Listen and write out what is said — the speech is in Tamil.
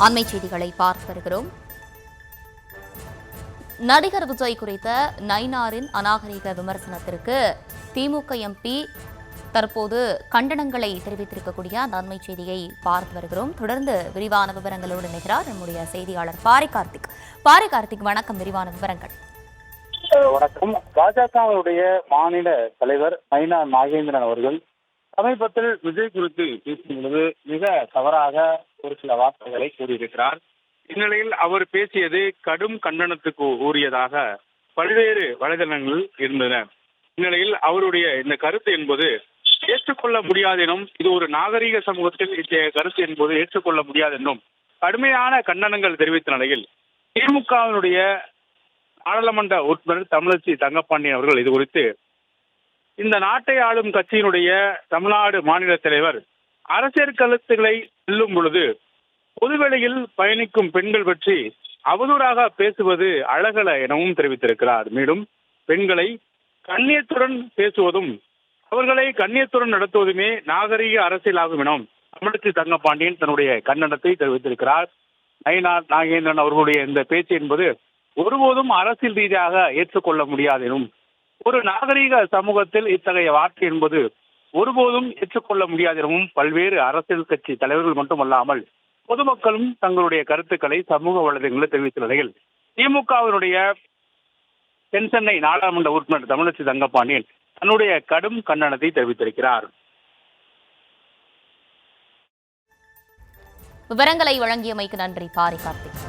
அண்மை செய்திகளை பார்த்து வருகிறோம். நடிகர் விஜய் குறித்த நயினாரின் அநாகரிக விமர்சனத்திற்கு திமுக எம்பி தற்போது கண்டனங்களை தெரிவித்திருக்கக்கூடிய அந்த அண்மை செய்தியை பார்த்து வருகிறோம். தொடர்ந்து விரிவான விவரங்களோடு இணைகிறார் நம்முடைய செய்தியாளர் பாரி கார்த்திக். பாரி கார்த்திக், வணக்கம். விரிவான விவரங்கள். வணக்கம். பாஜகவுடைய மாநில தலைவர் நயினார் நாகேந்திரன் அவர்கள் சமீபத்தில் விஜய் குறித்து பேசும் பொழுது மிக தவறாக ஒரு சில வார்த்தைகளை கூறியிருக்கிறார். இந்நிலையில் அவர் பேசியது கடும் கண்டனத்துக்கு உரியதாக பல்வேறு வலைதளங்கள் இருந்தன. இந்நிலையில் அவருடைய இந்த கருத்து என்பது ஏற்றுக்கொள்ள முடியாது எனும், இது ஒரு நாகரீக சமூகத்தில் இத்தகைய கருத்து என்பது ஏற்றுக்கொள்ள முடியாது என்றும் கடுமையான கண்டனங்கள் தெரிவித்த நிலையில் திமுகவினுடைய நாடாளுமன்ற உறுப்பினர் தமிழச்சி தங்கப்பாண்டியன் அவர்கள் இது குறித்து இந்த நாட்டை ஆளும் கட்சியினுடைய தமிழ்நாடு மாநில தலைவர் அரசியல் கருத்துக்களை செல்லும் பொழுது பொதுவெளியில் பயணிக்கும் பெண்கள் பற்றி அவதூறாக பேசுவது அழகல எனவும் தெரிவித்திருக்கிறார். மேலும் பெண்களை கண்ணியத்துடன் பேசுவதும் அவர்களை கண்ணியத்துடன் நடத்துவதுமே நாகரீக அரசியலாகும் எனவும் தமிழச்சி தங்கப்பாண்டியன் தன்னுடைய கண்டனத்தை தெரிவித்திருக்கிறார். நயினார் நாகேந்திரன் அவர்களுடைய இந்த பேச்சு என்பது ஒருபோதும் அரசியல் ரீதியாக ஏற்றுக்கொள்ள முடியாது எனும், ஒரு நாகரீக சமூகத்தில் இத்தகைய வார்த்தை என்பது ஒருபோதும் ஏற்றுக்கொள்ள முடியாது எனவும் பல்வேறு அரசியல் கட்சி தலைவர்கள் மட்டுமல்லாமல் பொதுமக்களும் தங்களுடைய கருத்துக்களை சமூக வலைதளங்களில் தெரிவித்த நிலையில் திமுகவினுடைய தென் சென்னை நாடாளுமன்ற உறுப்பினர் தமிழச்சி தங்கப்பாண்டியன் தன்னுடைய கடும் கண்டனத்தை தெரிவித்திருக்கிறார். விவரங்களை வழங்கியமைக்கு நன்றி பாரி கார்த்திக்.